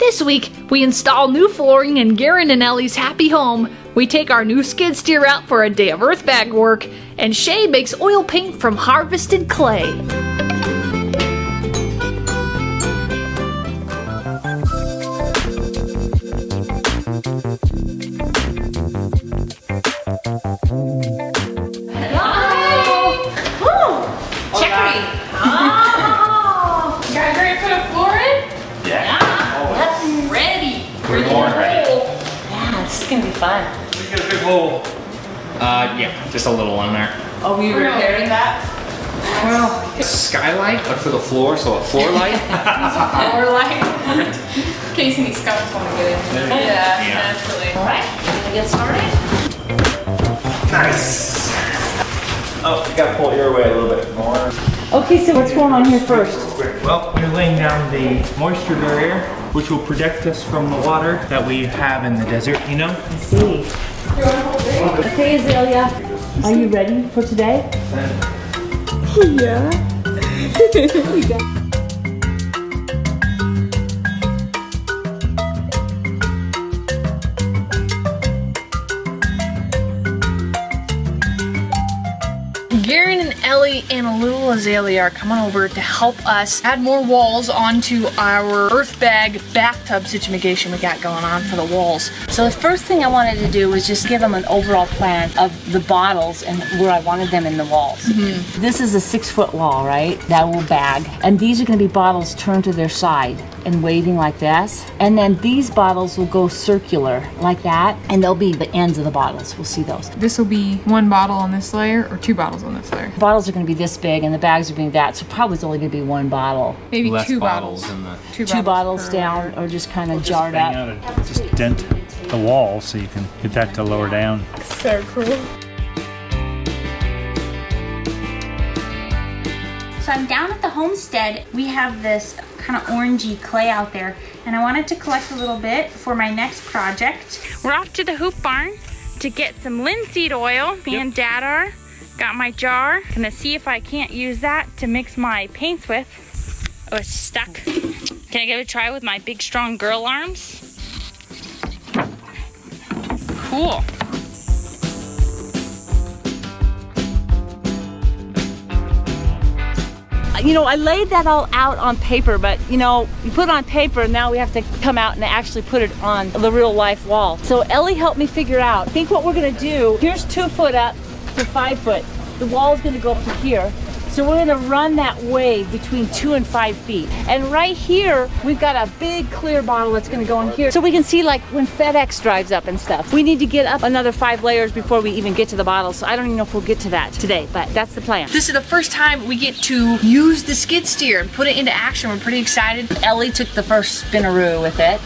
This week, we install new flooring in Garen and Ellie's happy home, we take our new skid steer out for a day of Earthbag work, and Shae makes oil paint from harvested clay. Fun. We get a big hole. Yeah, just a little one there. Oh, we repairing that? Well, skylight, but for the floor, so a floor light. Floor light. In case any skunks want to get in. Yeah, naturally. All right, gonna get started. Nice. Oh, you gotta pull your way a little bit more. Okay, so what's going on here first? Well, we're laying down the moisture barrier, which will protect us from the water that we have in the desert, you know? I see. Okay, Azalea, are you ready for today? Yeah. Garen and Ellie and a little Azalea are coming over to help us add more walls onto our Earthbag bathtub situation we got going on for the walls. So the first thing I wanted to do was just give them an overall plan of the bottles and where I wanted them in the walls. Mm-hmm. This is a 6-foot wall, right? That will bag. And these are going to be bottles turned to their side and waving like this. And then these bottles will go circular like that. And they'll be the ends of the bottles. We'll see those. This will be one bottle on this layer or 2 bottles on this layer? Bottles are going to be this big and the bags are going to be that. So probably it's only going to be 1 bottle. Maybe Less 2 bottles. in the... 2 bottles down or just kind of jarred up. Just dent the wall so you can get that to lower down. So cool. So I'm down at the homestead. We have this kind of orangey clay out there, and I wanted to collect a little bit for my next project. We're off to the hoop barn to get some linseed oil. Me and Dad are. Got my jar. Gonna see if I can't use that to mix my paints with. Oh, it's stuck. Can I give it a try with my big strong girl arms? Cool. You know, I laid that all out on paper, but you know, you put it on paper and now we have to come out and actually put it on the real life wall. So Ellie helped me figure out, I think what we're gonna do, here's 2 foot up to 5 foot. The wall is gonna go up to here. So we're gonna run that wave between 2 and 5 feet. And right here, we've got a big clear bottle that's gonna go in here. So we can see like when FedEx drives up and stuff. We need to get up another 5 layers before we even get to the bottle. So I don't even know if we'll get to that today, but that's the plan. This is the first time we get to use the skid steer and put it into action. We're pretty excited. Ellie took the first spinaroo with it.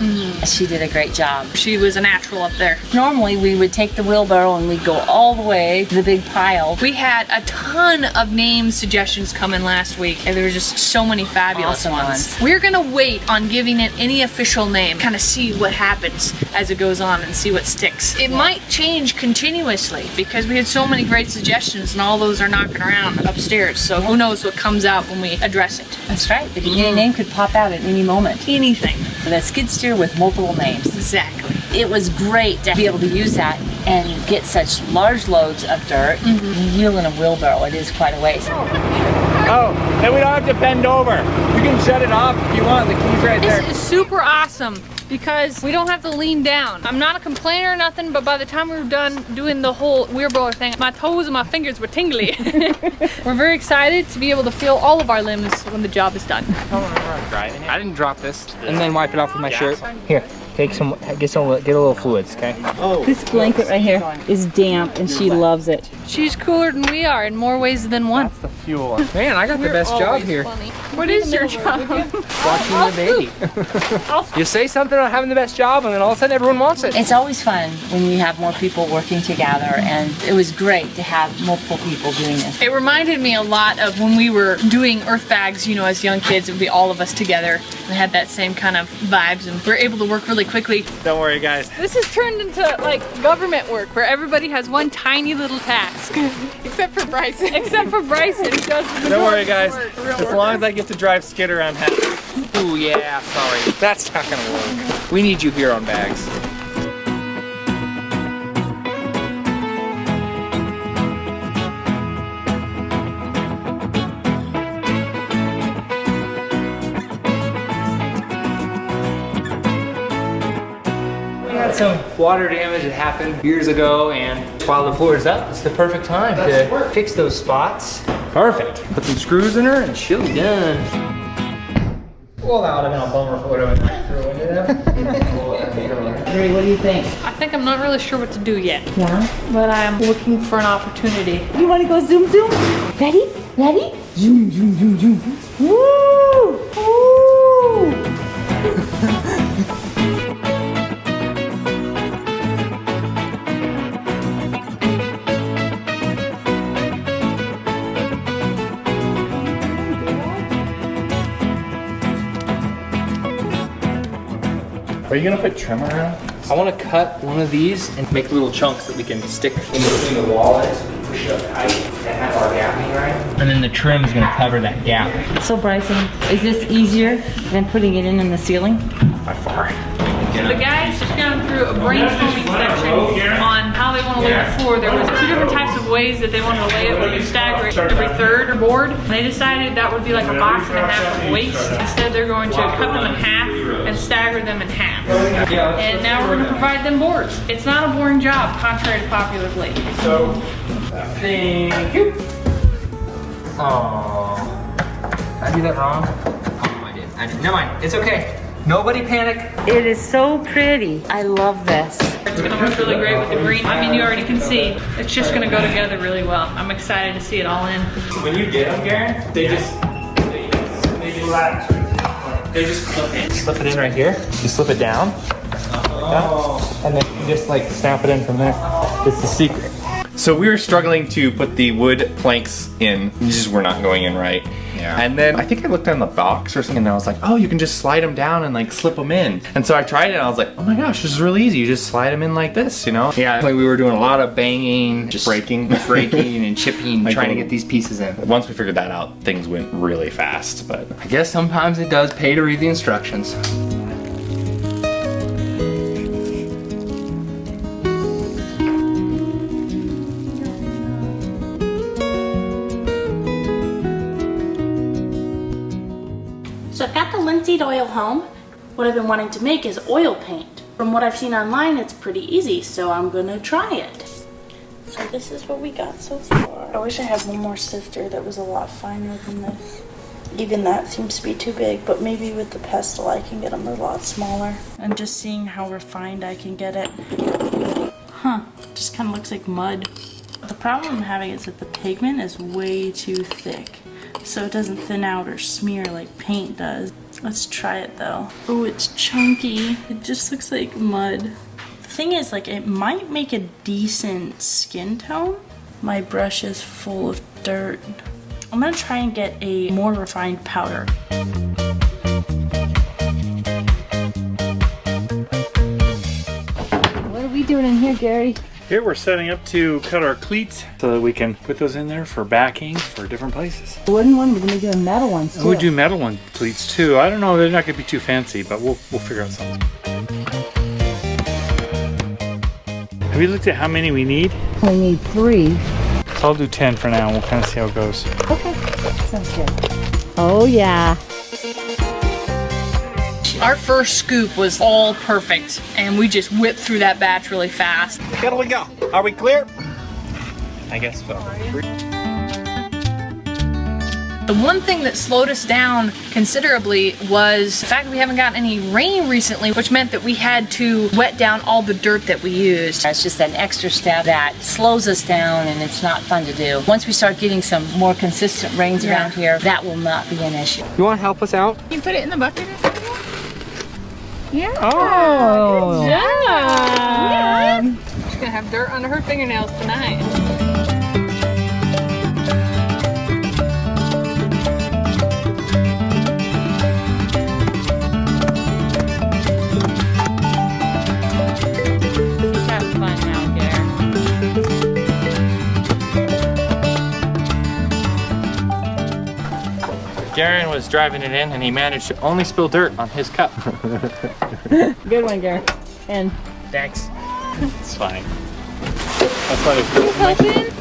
She did a great job. She was a natural up there. Normally we would take the wheelbarrow and we'd go all the way to the big pile. We had a ton of name suggestions come in last week, and there were just so many fabulous Awesome ones. We're gonna wait on giving it any official name, kind of see what happens as it goes on and see what sticks. It might change continuously because we had so many great suggestions and all those are knocking around upstairs, so who knows what comes out when we address it. That's right, the beginning name could pop out at any moment. Anything. For that skid steer with multiple names. Exactly. It was great to be able to use that and get such large loads of dirt. Wheel in a wheelbarrow, it is quite a ways. Oh, then we don't have to bend over. You can shut it off if you want. The key's right there. This is super awesome because we don't have to lean down. I'm not a complainer or nothing, but by the time we were done doing the whole wheelbarrow thing, my toes and my fingers were tingly. We're very excited to be able to feel all of our limbs when the job is done. I didn't drop this. And then wipe it off with my shirt. Here, take some, get a little fluids, okay? Oh. This blanket right here is damp and she loves it. She's cooler than we are in more ways than one. That's the fuel. Man, I got the best job here. Funny. What is your job? Watching the baby. You say something about having the best job and then all of a sudden everyone wants it. It's always fun when you have more people working together, and it was great to have multiple people doing this. It reminded me a lot of when we were doing Earthbags, you know, as young kids. It would be all of us together and had that same kind of vibes, and we were able to work really quickly. Don't worry, guys. This has turned into like government work where everybody has one tiny little task. Except for Bryson. Except for Bryson, who does the Don't worry, guys. work. As long as I get to drive skid around half. Ooh, yeah, sorry. That's not gonna work. We need you here on bags. Some water damage that happened years ago, and while the floor is up, it's the perfect time to fix those spots. Perfect. Put some screws in her and she'll be done. Well, that would have been a bummer photo and I threw into them. Gary, what do you think? I think I'm not really sure what to do yet, Yeah? but I'm looking for an opportunity. You want to go zoom zoom? Ready? Ready? Zoom zoom zoom zoom. Woo! Woo! Are you gonna put trim around? I want to cut one of these and make little chunks that we can stick in between the wallets, push it up tight, and have our gapping right. And then the trim is gonna cover that gap. So Bryson, is this easier than putting it in the ceiling? By far. The guys just gone through a brainstorming section on how they want to lay the floor. There was 2 different types of ways that they wanted to lay it, where you stagger it every third board. And they decided that would be like a box and a half of waste. Instead, they're going to cut them in half and stagger them in half. And now we're going to provide them boards. It's not a boring job, contrary to popular belief. So, thank you. Oh, did I do that wrong? Oh, I did. Never mind. It's okay. Nobody panic. It is so pretty. I love this. It's gonna work really great with the green. I mean, you already can see. It's just gonna go together really well. I'm excited to see it all in. When you get them, Garen, they just Slip it in right here. You slip it down. Oh. And then you just like snap it in from there. It's the secret. So we were struggling to put the wood planks in. These just were not going in right. Yeah. And then I think I looked on the box or something and I was like, oh, you can just slide them down and like slip them in. And so I tried it and I was like, oh my gosh, this is really easy. You just slide them in like this, you know? Yeah, like we were doing a lot of banging, Just breaking. and chipping, Like trying to little- get these pieces in. Once we figured that out, things went really fast, but I guess sometimes it does pay to read the instructions. So I've got the linseed oil home. What I've been wanting to make is oil paint. From what I've seen online, it's pretty easy, so I'm gonna try it. So this is what we got so far. I wish I had one more sifter that was a lot finer than this. Even that seems to be too big, but maybe with the pestle I can get them a lot smaller. I'm just seeing how refined I can get it. Huh, just kind of looks like mud. The problem I'm having is that the pigment is way too thick, so it doesn't thin out or smear like paint does. Let's try it though. Oh, it's chunky. It just looks like mud. The thing is, like, it might make a decent skin tone. My brush is full of dirt. I'm gonna try and get a more refined powder. What are we doing in here, Gary? Here we're setting up to cut our cleats so that we can put those in there for backing for different places. The wooden one, we're gonna do metal ones too. We do metal one cleats too. I don't know, they're not gonna be too fancy, but we'll figure out something. Have you looked at how many we need? We need 3. So I'll do 10 for now and we'll kind of see how it goes. Okay, sounds good. Oh yeah. Our first scoop was all perfect, and we just whipped through that batch really fast. here we go. Are we clear? I guess so. The one thing that slowed us down considerably was the fact that we haven't gotten any rain recently, which meant that we had to wet down all the dirt that we used. It's just an extra step that slows us down and it's not fun to do. Once we start getting some more consistent rains around here, that will not be an issue. You want to help us out? You put it in the bucket or something? Yeah. Oh! Yeah. She's gonna have dirt under her fingernails tonight. Just have fun now, Garen. Garen was driving it in and he managed to only spill dirt on his cup. Good one, Garen. And Thanks. It's fine. That's why there's open.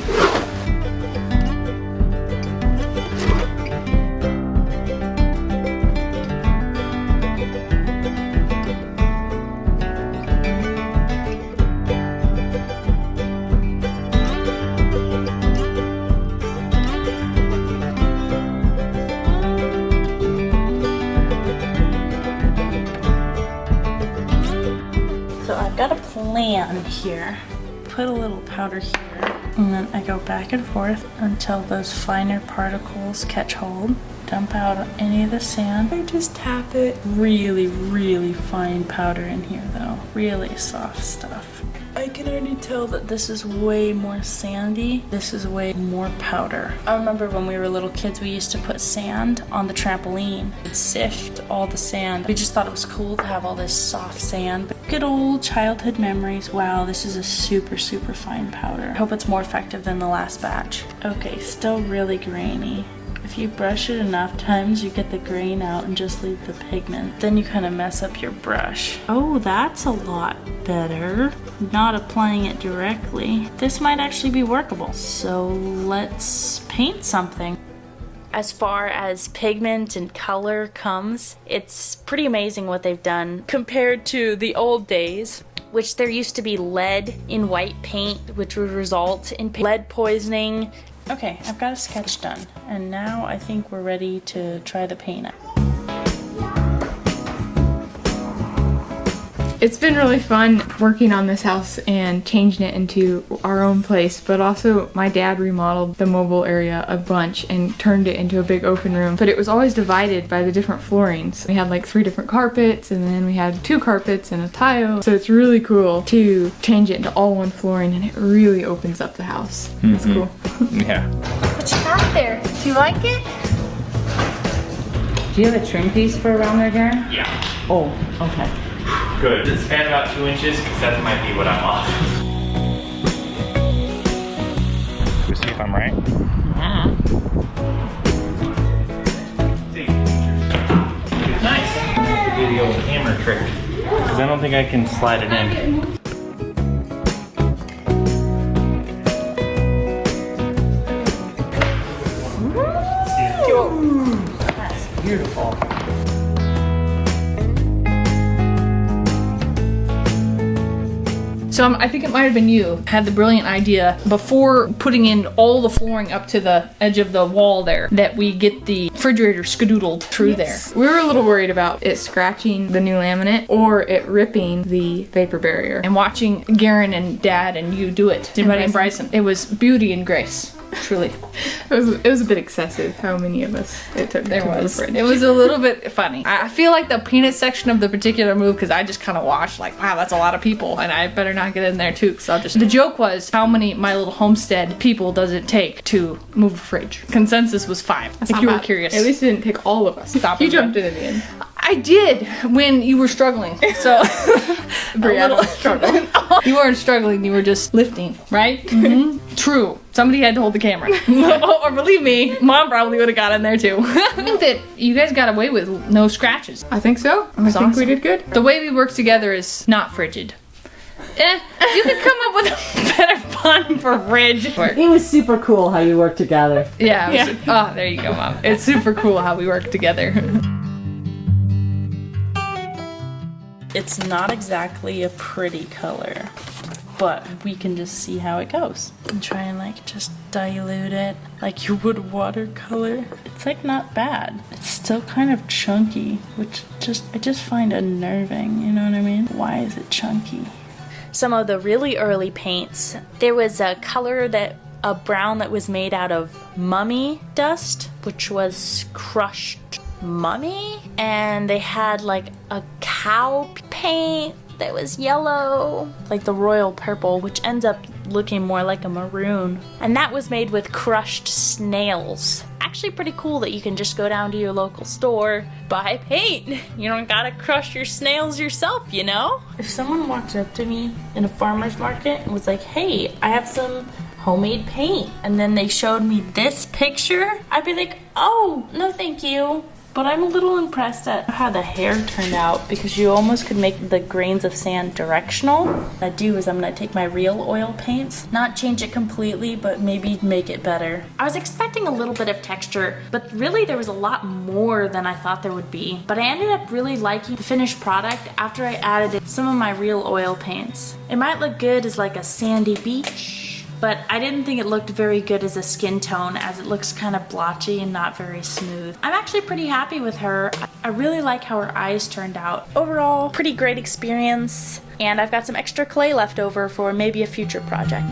So I've got a plan here. Put a little powder here, and then I go back and forth until those finer particles catch hold. Dump out any of the sand. I just tap it. Really, really fine powder in here though. Really soft stuff. I can already tell that this is way more sandy. This is way more powder. I remember when we were little kids, we used to put sand on the trampoline. We'd sift all the sand. We just thought it was cool to have all this soft sand. Good old childhood memories. Wow, this is a super, super fine powder. I hope it's more effective than the last batch. Okay, still really grainy. If you brush it enough times, you get the grain out and just leave the pigment. Then you kind of mess up your brush. Oh, that's a lot better. Not applying it directly. This might actually be workable. So let's paint something. As far as pigment and color comes, it's pretty amazing what they've done compared to the old days, which there used to be lead in white paint, which would result in lead poisoning. Okay, I've got a sketch done, and now I think we're ready to try the paint. It's been really fun working on this house and changing it into our own place, but also my dad remodeled the mobile area a bunch and turned it into a big open room, but it was always divided by the different floorings. We had like 3 different carpets, and then we had 2 carpets and a tile, so it's really cool to change it into all one flooring, and it really opens up the house. It's cool. Yeah. What you got there? Do you like it? Do you have a trim piece for around there, Garen? Yeah. Oh, okay. Good. Does it span about 2 inches? Because that might be what I'm off. Let's see if I'm right. Nice. I could do the old hammer trick. Because I don't think I can slide it in. That's beautiful. So I think it might have been you had the brilliant idea before putting in all the flooring up to the edge of the wall there that we get the refrigerator skadoodled through there. We were a little worried about it scratching the new laminate or it ripping the vapor barrier. And watching Garen and Dad and you do it, everybody and Bryson, it was beauty and grace. Truly. It was a bit excessive how many of us it took. It was a little bit funny. I feel like the peanut section of the particular move, because I just kind of watched like, wow, that's a lot of people, and I better not get in there too, because I'll just... The joke was, how many My Little Homestead people does it take to move a fridge? Consensus was 5, if you were curious. At least it didn't take all of us. Stop You it. jumped in at the end. I did when you were struggling. So Brianna was struggling. You weren't struggling, you were just lifting, right? True. Somebody had to hold the camera. Or believe me, Mom probably would have got in there too. I think that you guys got away with no scratches. I think so. I think awesome. we did good. The way we work together is not frigid. You could come up with a better pun for fridge. It was super cool how you worked together. Yeah. Oh, there you go, Mom. It's super cool how we work together. It's not exactly a pretty color, but we can just see how it goes. And try and like just dilute it like you would watercolor. It's like not bad. It's still kind of chunky, which I just find unnerving, you know what I mean? Why is it chunky? Some of the really early paints, there was a color a brown that was made out of mummy dust, which was crushed mummy, and they had like a cow paint that was yellow, like the royal purple, which ends up looking more like a maroon, and that was made with crushed snails. Actually pretty cool that you can just go down to your local store, buy paint. You don't gotta crush your snails yourself, you know? If someone walked up to me in a farmer's market and was like, hey, I have some homemade paint and then they showed me this picture, I'd be like, oh, no thank you. But I'm a little impressed at how the hair turned out because you almost could make the grains of sand directional. What I do is I'm gonna take my real oil paints, not change it completely, but maybe make it better. I was expecting a little bit of texture, but really there was a lot more than I thought there would be. But I ended up really liking the finished product after I added some of my real oil paints. It might look good as like a sandy beach, but I didn't think it looked very good as a skin tone as it looks kind of blotchy and not very smooth. I'm actually pretty happy with her. I really like how her eyes turned out. Overall, pretty great experience, and I've got some extra clay left over for maybe a future project.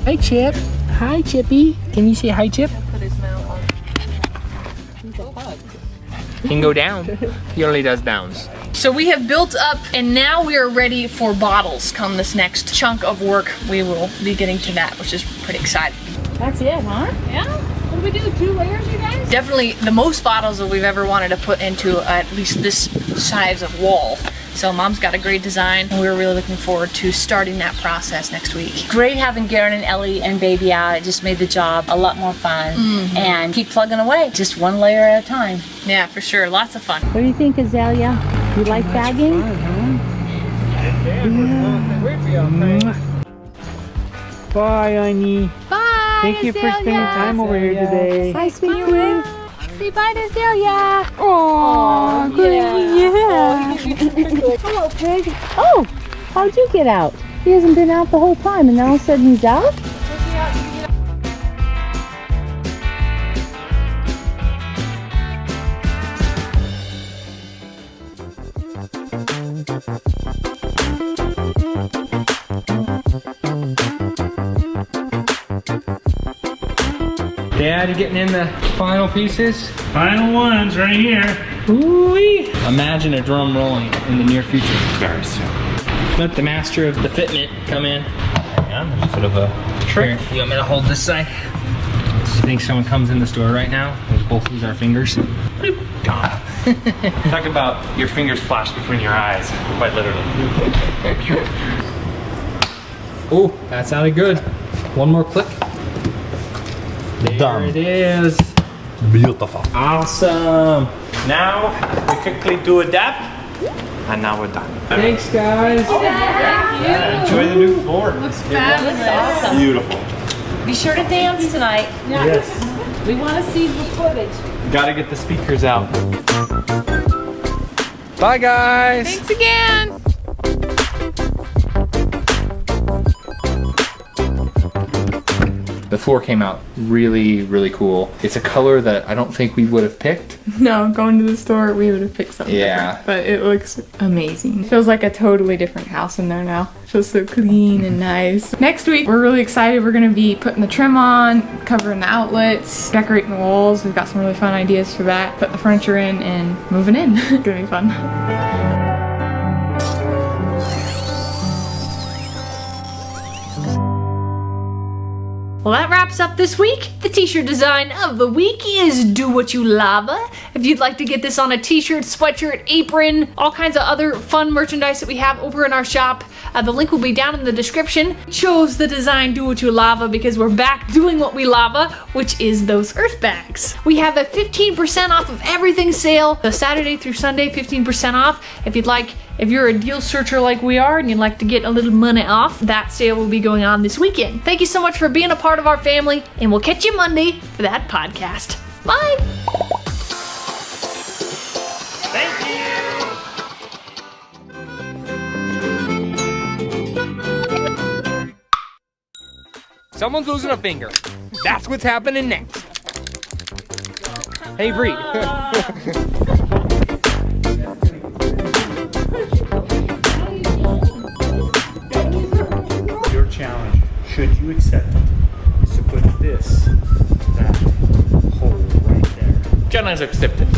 Hi, Chip. Hi, Chippy. Can you say hi, Chip? He can go down. He only does downs. So we have built up and now we are ready for bottles. Come this next chunk of work, we will be getting to that, which is pretty exciting. That's it, huh? Yeah. What do we do? 2 layers, you guys? Definitely the most bottles that we've ever wanted to put into at least this size of wall. So Mom's got a great design and we're really looking forward to starting that process next week. Great having Garen and Ellie and baby out. It just made the job a lot more fun. And keep plugging away, just 1 layer at a time. Yeah, for sure. Lots of fun. What do you think, Azalea? You like bagging? Bye, honey. Bye, Thank you for spending time over here today. Nice meeting you. Say bye to Azalea. Aww, yeah. Hello, pig. Oh, how'd you get out? He hasn't been out the whole time and all of a sudden he's out? Dad, you getting in the final pieces? Final ones right here. Ooh-wee. Imagine a drum rolling in the near future. Very soon. Let the master of the fitment come in. Yeah, there's sort of a trick. Here, you want me to hold this side? I think someone comes in the store right now. We'll both lose our fingers. Gone. Talk about your fingers flash between your eyes, quite literally. Oh, that sounded good. One more click. There Done. it is. Beautiful. Awesome. Now, we quickly do a dab. And now we're done. Thanks, guys. Enjoy the new floor. Awesome. Beautiful. Be sure to dance tonight. Yes. We want to see the footage. Gotta get the speakers out. Bye, guys. Thanks again. The floor came out really, really cool. It's a color that I don't think we would have picked. No, going to the store, we would have picked something different, but it looks amazing. It feels like a totally different house in there now. It feels so clean and nice. Next week, we're really excited. We're gonna be putting the trim on, covering the outlets, decorating the walls. We've got some really fun ideas for that. Putting the furniture in and moving in. It's gonna be fun. Well, that wraps up this week. The t-shirt design of the week is Do What You Lava. If you'd like to get this on a t-shirt, sweatshirt, apron, all kinds of other fun merchandise that we have over in our shop, the link will be down in the description. Chose the design Do What You Lava because we're back doing what we lava, which is those earth bags. We have a 15% off of everything sale, the Saturday through Sunday, 15% off. If you're a deal searcher like we are and you'd like to get a little money off, that sale will be going on this weekend. Thank you so much for being a part of our family, and we'll catch you Monday for that podcast. Bye! Thank you. Someone's losing a finger. That's what's happening next. Hey, Bree. Your challenge, should you accept it, is to put that hole right there. Challenge accepted.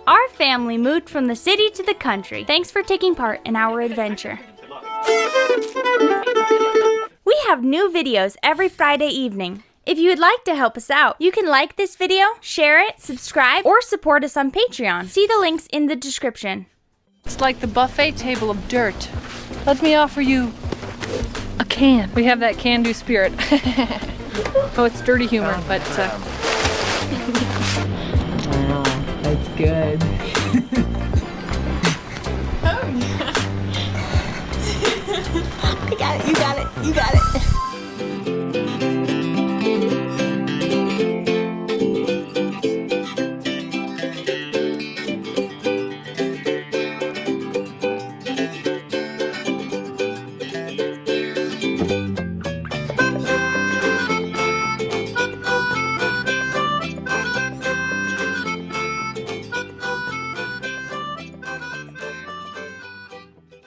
Our family moved from the city to the country. Thanks for taking part in our adventure. We have new videos every Friday evening. If you would like to help us out, you can like this video, share it, subscribe, or support us on Patreon. See the links in the description. It's like the buffet table of dirt. Let me offer you a can. We have that can-do spirit. Oh, it's dirty humor, but That's good. I got it, you got it, you got it.